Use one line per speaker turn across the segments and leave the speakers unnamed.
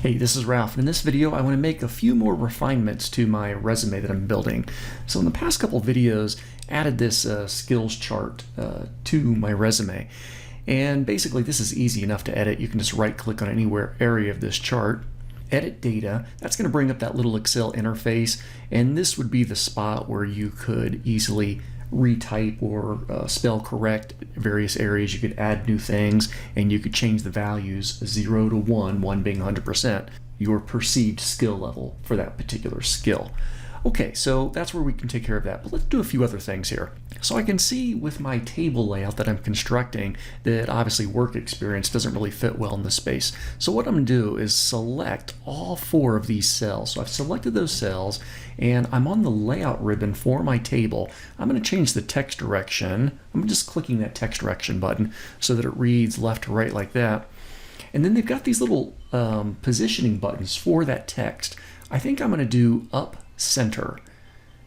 Hey, this is Ralph, and in this video I want to make a few more refinements to my resume that I'm building. So in the past couple videos, added this skills chart to my resume. And basically this is easy enough to edit. You can just right click on anywhere area of this chart, edit data. That's going to bring up that little Excel interface, and this would be the spot where you could easily retype or spell correct various areas. You could add new things, and you could change the values 0 to 1, 1 being 100%, your perceived skill level for that particular skill. Okay, so that's where we can take care of that, but let's do a few other things here. So I can see with my table layout that I'm constructing that obviously work experience doesn't really fit well in this space. So what I'm going to do is select all 4 of these cells. So I've selected those cells, and I'm on the layout ribbon for my table. I'm going to change the text direction. I'm just clicking that text direction button so that it reads left to right like that. And then they've got these little positioning buttons for that text. I think I'm going to do up center.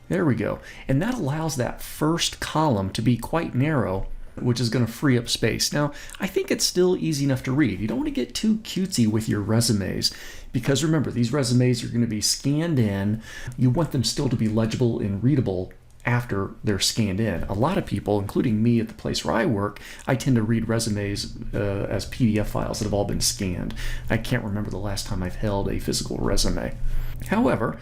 There we go. And that allows that first column to be quite narrow, which is going to free up space. Now, I think it's still easy enough to read. You don't want to get too cutesy with your resumes, because remember, these resumes are going to be scanned in. You want them still to be legible and readable after they're scanned in. A lot of people, including me at the place where I work, I tend to read resumes as PDF files that have all been scanned. I can't remember the last time I've held a physical resume. However,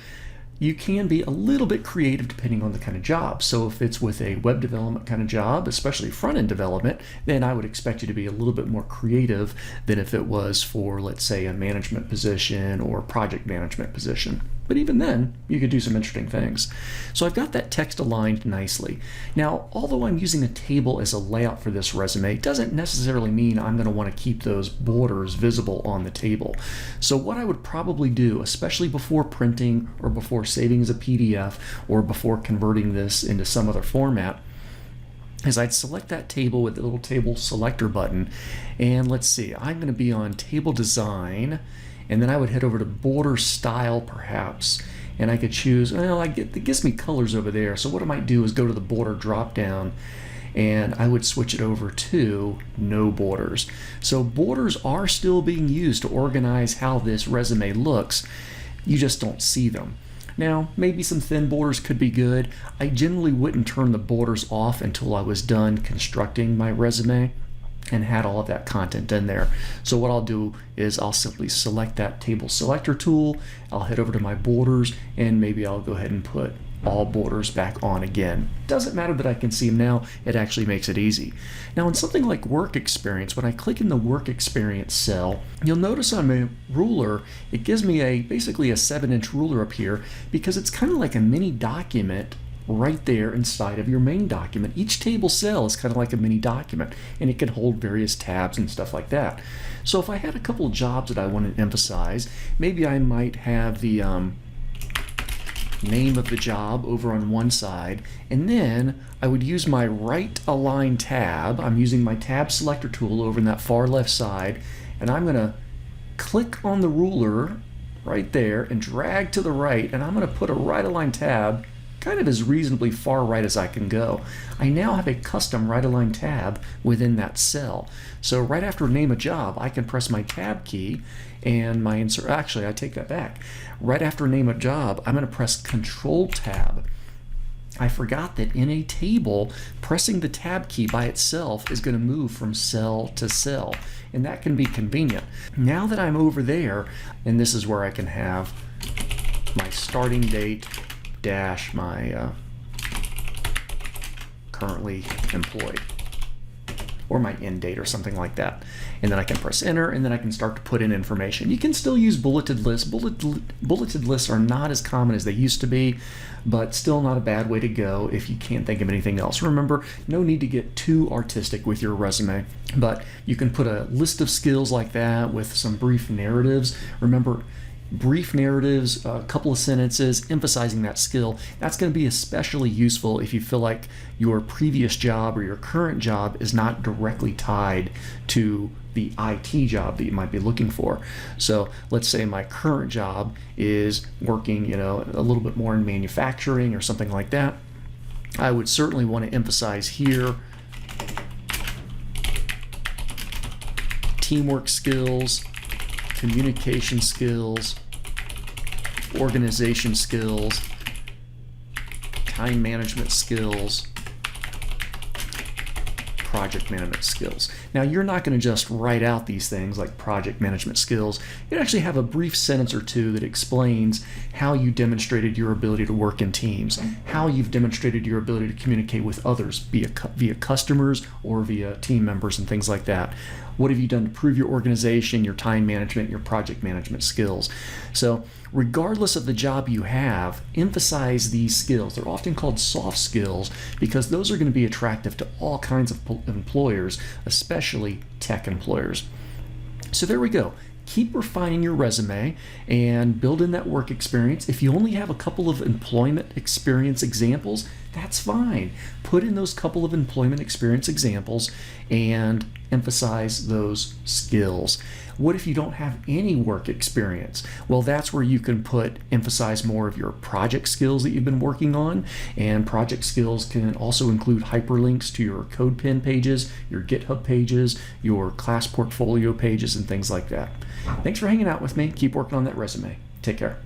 you can be a little bit creative depending on the kind of job. So if it's with a web development kind of job, especially front-end development, then I would expect you to be a little bit more creative than if it was for, let's say, a management position or project management position. But even then, you could do some interesting things. So I've got that text aligned nicely. Now, although I'm using a table as a layout for this resume, it doesn't necessarily mean I'm going to want to keep those borders visible on the table. So what I would probably do, especially before printing or before saving as a PDF or before converting this into some other format, is I'd select that table with the little table selector button, and let's see, I'm going to be on table design, and then I would head over to border style perhaps, and I could choose, well, it gives me colors over there, so what I might do is go to the border drop down, and I would switch it over to no borders. So borders are still being used to organize how this resume looks, you just don't see them. Now, maybe some thin borders could be good. I generally wouldn't turn the borders off until I was done constructing my resume and had all of that content in there. So what I'll do is I'll simply select that table selector tool, I'll head over to my borders, and maybe I'll go ahead and put all borders back on again. Doesn't matter that I can see them now, it actually makes it easy. Now in something like work experience, when I click in the work experience cell, you'll notice on my ruler, it gives me basically a 7-inch ruler up here, because it's kind of like a mini document right there inside of your main document. Each table cell is kind of like a mini document, and it can hold various tabs and stuff like that. So if I had a couple of jobs that I want to emphasize, maybe I might have the name of the job over on one side, and then I would use my right align tab. I'm using my tab selector tool over in that far left side, and I'm going to click on the ruler right there and drag to the right, and I'm going to put a right align tab kind of as reasonably far right as I can go. I now have a custom right align tab within that cell. So right after name a job, I can press my tab key and my insert, actually I take that back. Right after name a job, I'm going to press Control Tab. I forgot that in a table, pressing the tab key by itself is going to move from cell to cell, and that can be convenient. Now that I'm over there, and this is where I can have my starting date dash my currently employed, or my end date or something like that. And then I can press enter, and then I can start to put in information. You can still use bulleted lists. Bulleted lists are not as common as they used to be, but still not a bad way to go if you can't think of anything else. Remember, no need to get too artistic with your resume, but you can put a list of skills like that with some brief narratives. Remember, brief narratives, a couple of sentences emphasizing that skill. That's going to be especially useful if you feel like your previous job or your current job is not directly tied to the IT job that you might be looking for. So let's say my current job is working, a little bit more in manufacturing or something like that. I would certainly want to emphasize here teamwork skills, communication skills, organization skills, time management skills, project management skills. Now, you're not going to just write out these things like project management skills. You actually have a brief sentence or two that explains how you demonstrated your ability to work in teams, how you've demonstrated your ability to communicate with others via customers or via team members and things like that. What have you done to prove your organization, your time management, your project management skills? So regardless of the job you have, emphasize these skills. They're often called soft skills because those are going to be attractive to all kinds of employers, especially tech employers. So there we go. Keep refining your resume and build in that work experience. If you only have a couple of employment experience examples, that's fine. Put in those couple of employment experience examples and emphasize those skills. What if you don't have any work experience? Well, that's where you can emphasize more of your project skills that you've been working on. And project skills can also include hyperlinks to your CodePen pages, your GitHub pages, your class portfolio pages, and things like that. Thanks for hanging out with me. Keep working on that resume. Take care.